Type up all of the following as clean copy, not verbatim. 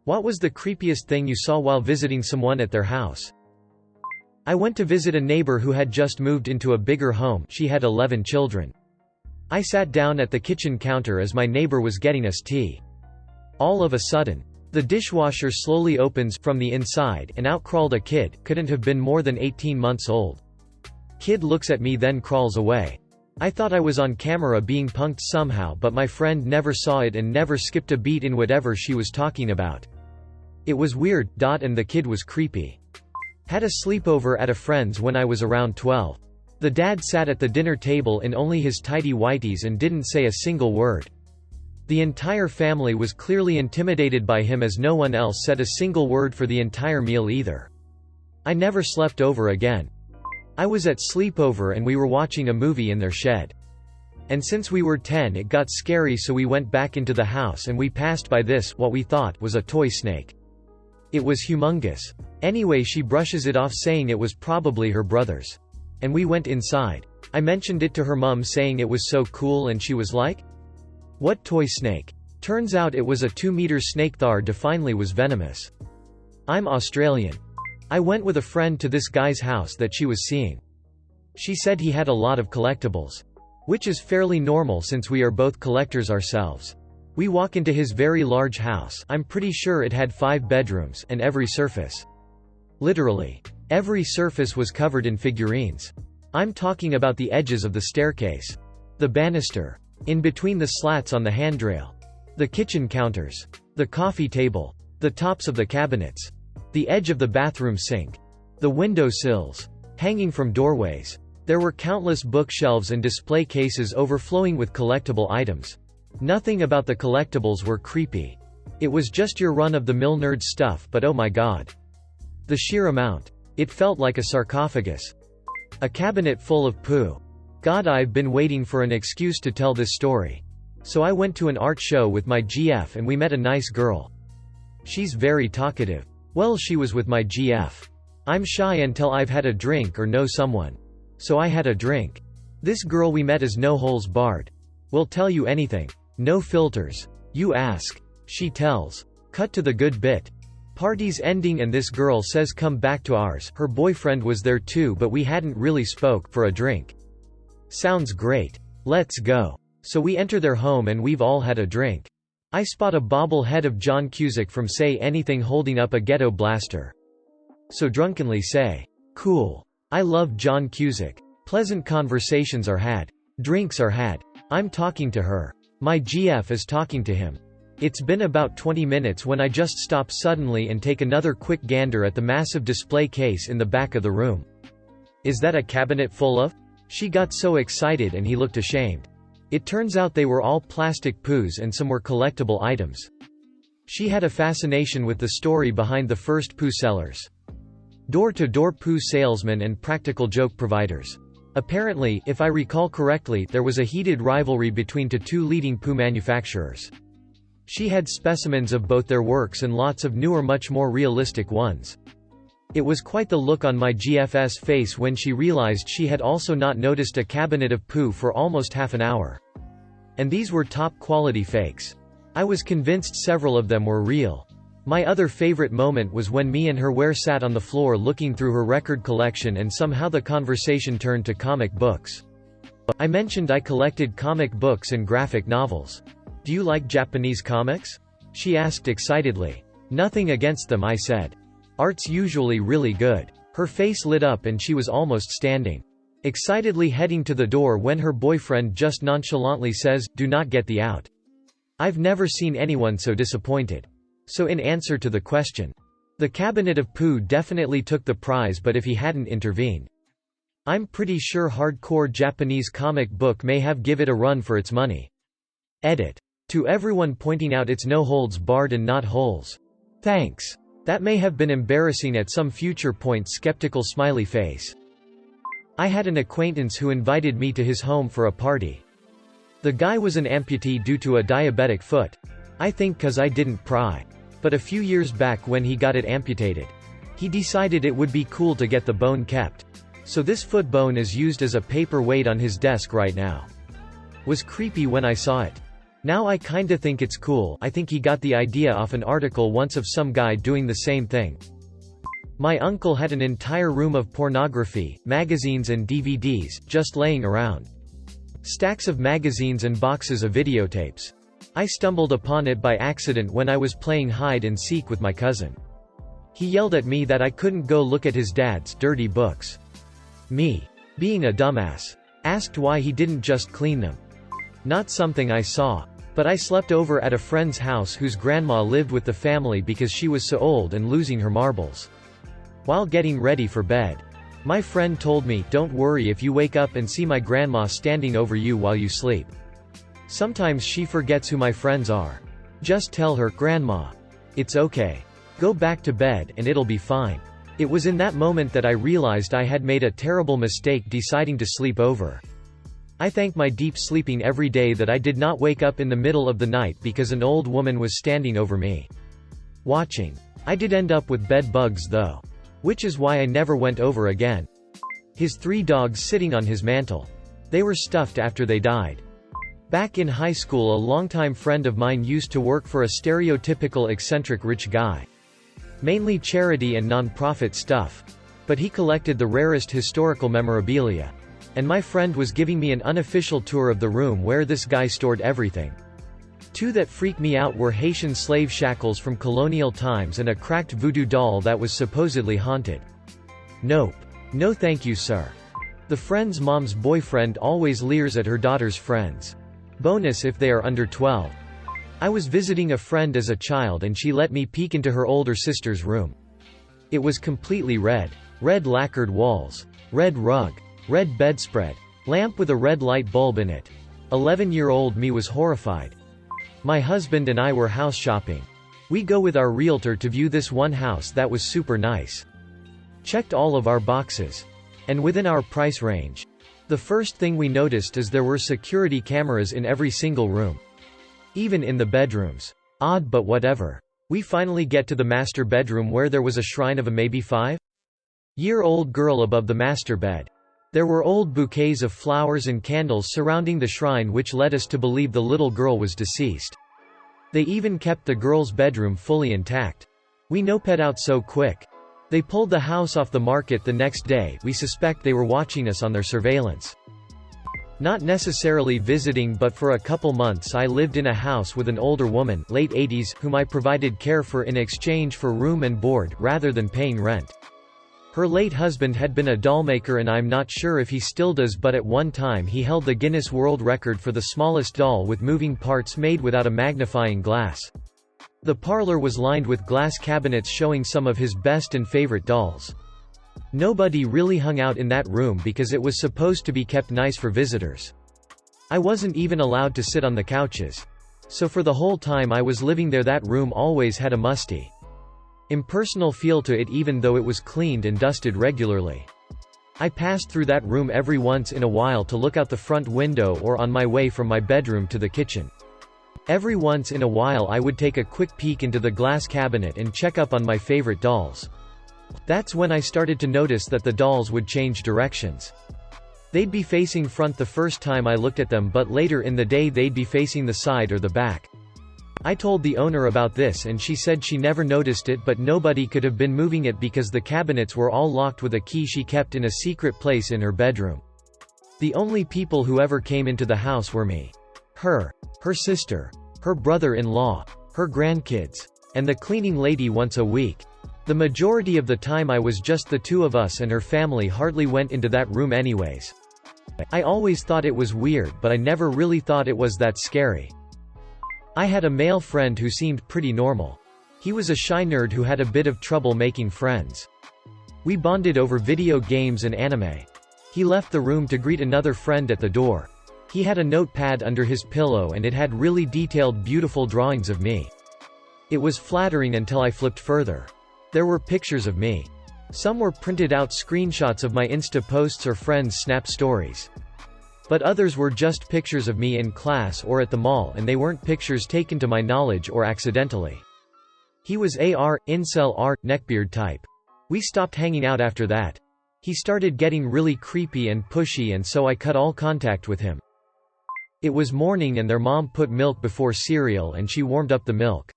What was the creepiest thing you saw while visiting someone at their house? I went to visit a neighbor who had just moved into a bigger home. She had 11 children. I sat down at the kitchen counter as my neighbor was getting us tea. All of a sudden, the dishwasher slowly opens from the inside and out crawled a kid, couldn't have been more than 18 months old. Kid looks at me then crawls away. I thought I was on camera being punked somehow, but my friend never saw it and never skipped a beat in whatever she was talking about. It was weird, and the kid was creepy. Had a sleepover at a friend's when I was around 12. The dad sat at the dinner table in only his tidy whities and didn't say a single word. The entire family was clearly intimidated by him as no one else said a single word for the entire meal either. I never slept over again. I was at sleepover and we were watching a movie in their shed. And since we were 10 it got scary, so we went back into the house and we passed by this, what we thought was a toy snake. It was humongous. Anyway, she brushes it off saying it was probably her brother's. And we went inside. I mentioned it to her mum saying it was so cool and she was like, "What toy snake?" Turns out it was a 2-meter snake that definitely was venomous. I'm Australian. I went with a friend to this guy's house that she was seeing. She said he had a lot of collectibles. Which is fairly normal since we are both collectors ourselves. We walk into his very large house. I'm pretty sure it had 5 bedrooms, and every surface. Literally. Every surface was covered in figurines. I'm talking about the edges of the staircase. The banister. In between the slats on the handrail. The kitchen counters. The coffee table. The tops of the cabinets. The edge of the bathroom sink. The window sills. Hanging from doorways. There were countless bookshelves and display cases overflowing with collectible items. Nothing about the collectibles were creepy. It was just your run-of-the-mill nerd stuff, but oh my god. The sheer amount. It felt like a sarcophagus. A cabinet full of poo. God, I've been waiting for an excuse to tell this story. So I went to an art show with my GF and we met a nice girl. She's very talkative. Well, she was with my GF. I'm shy until I've had a drink or know someone. So I had a drink. This girl we met is no holes barred. Will tell you anything. No filters. You ask. She tells. Cut to the good bit. Party's ending and this girl says come back to ours. Her boyfriend was there too, but we hadn't really spoke for a drink. Sounds great. Let's go. So we enter their home and we've all had a drink. I spot a bobblehead of John Cusack from Say Anything holding up a ghetto blaster. So drunkenly say, "Cool. I love John Cusack." Pleasant conversations are had. Drinks are had. I'm talking to her. My GF is talking to him. It's been about 20 minutes when I just stop suddenly and take another quick gander at the massive display case in the back of the room. Is that a cabinet full of? She got so excited and he looked ashamed. It turns out they were all plastic poos and some were collectible items. She had a fascination with the story behind the first poo sellers. Door-to-door poo salesmen and practical joke providers. Apparently, if I recall correctly, there was a heated rivalry between the 2 leading poo manufacturers. She had specimens of both their works and lots of newer, much more realistic ones. It was quite the look on my GF's face when she realized she had also not noticed a cabinet of poo for almost half an hour. And these were top-quality fakes. I was convinced several of them were real. My other favorite moment was when me and her sat on the floor looking through her record collection and somehow the conversation turned to comic books. I mentioned I collected comic books and graphic novels. "Do you like Japanese comics?" she asked excitedly. "Nothing against them," I said. "Art's usually really good." Her face lit up and she was almost standing. Excitedly heading to the door when her boyfriend just nonchalantly says, "Do not get the out." I've never seen anyone so disappointed. So in answer to the question, the cabinet of poo definitely took the prize, but if he hadn't intervened, I'm pretty sure hardcore Japanese comic book may have give it a run for its money. Edit. To everyone pointing out it's no holds barred and not holes. Thanks. That may have been embarrassing at some future point. Skeptical smiley face. I had an acquaintance who invited me to his home for a party. The guy was an amputee due to a diabetic foot. I think 'cause I didn't pry. But a few years back when he got it amputated, he decided it would be cool to get the bone kept. So this foot bone is used as a paperweight on his desk right now. Was creepy when I saw it. Now I kinda think it's cool. I think he got the idea off an article once of some guy doing the same thing. My uncle had an entire room of pornography, magazines and DVDs, just laying around. Stacks of magazines and boxes of videotapes. I stumbled upon it by accident when I was playing hide and seek with my cousin. He yelled at me that I couldn't go look at his dad's dirty books. Me, being a dumbass, asked why he didn't just clean them. Not something I saw. But I slept over at a friend's house whose grandma lived with the family because she was so old and losing her marbles. While getting ready for bed, my friend told me, "Don't worry if you wake up and see my grandma standing over you while you sleep. Sometimes she forgets who my friends are. Just tell her, Grandma, it's okay. Go back to bed and it'll be fine." It was in that moment that I realized I had made a terrible mistake deciding to sleep over. I thank my deep sleeping every day that I did not wake up in the middle of the night because an old woman was standing over me, watching. I did end up with bed bugs though. Which is why I never went over again. His 3 dogs sitting on his mantle. They were stuffed after they died. Back in high school, a longtime friend of mine used to work for a stereotypical eccentric rich guy. Mainly charity and non-profit stuff. But he collected the rarest historical memorabilia. And my friend was giving me an unofficial tour of the room where this guy stored everything. 2 that freaked me out were Haitian slave shackles from colonial times and a cracked voodoo doll that was supposedly haunted. Nope. No thank you, sir. The friend's mom's boyfriend always leers at her daughter's friends. Bonus if they are under 12. I was visiting a friend as a child and she let me peek into her older sister's room. It was completely red. Red lacquered walls. Red rug. Red bedspread. Lamp with a red light bulb in it. 11-year-old me was horrified. My husband and I were house shopping. We go with our realtor to view this one house that was super nice. Checked all of our boxes. And within our price range. The first thing we noticed is there were security cameras in every single room. Even in the bedrooms. Odd but whatever. We finally get to the master bedroom where there was a shrine of a maybe 5-year-old girl above the master bed. There were old bouquets of flowers and candles surrounding the shrine, which led us to believe the little girl was deceased. They even kept the girl's bedroom fully intact. We no-ped out so quick. They pulled the house off the market the next day. We suspect they were watching us on their surveillance. Not necessarily visiting, but for a couple months I lived in a house with an older woman, late 80s, whom I provided care for in exchange for room and board, rather than paying rent. Her late husband had been a dollmaker and I'm not sure if he still does, but at one time he held the Guinness World Record for the smallest doll with moving parts made without a magnifying glass. The parlor was lined with glass cabinets showing some of his best and favorite dolls. Nobody really hung out in that room because it was supposed to be kept nice for visitors. I wasn't even allowed to sit on the couches. So for the whole time I was living there, that room always had a musty, impersonal feel to it, even though it was cleaned and dusted regularly. I passed through that room every once in a while to look out the front window or on my way from my bedroom to the kitchen. Every once in a while I would take a quick peek into the glass cabinet and check up on my favorite dolls. That's when I started to notice that the dolls would change directions. They'd be facing front the first time I looked at them, but later in the day they'd be facing the side or the back. I told the owner about this and she said she never noticed it, but nobody could have been moving it because the cabinets were all locked with a key she kept in a secret place in her bedroom. The only people who ever came into the house were me, her sister, her brother-in-law, her grandkids, and the cleaning lady once a week. The majority of the time I was just the 2 of us and her family hardly went into that room anyways. I always thought it was weird, but I never really thought it was that scary. I had a male friend who seemed pretty normal. He was a shy nerd who had a bit of trouble making friends. We bonded over video games and anime. He left the room to greet another friend at the door. He had a notepad under his pillow and it had really detailed, beautiful drawings of me. It was flattering until I flipped further. There were pictures of me. Some were printed out screenshots of my Insta posts or friends' Snap stories. But others were just pictures of me in class or at the mall, and they weren't pictures taken to my knowledge or accidentally. He was AR, incel R, neckbeard type. We stopped hanging out after that. He started getting really creepy and pushy, and so I cut all contact with him. It was morning and their mom put milk before cereal and she warmed up the milk.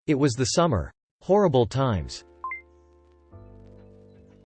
It was the summer. Horrible times.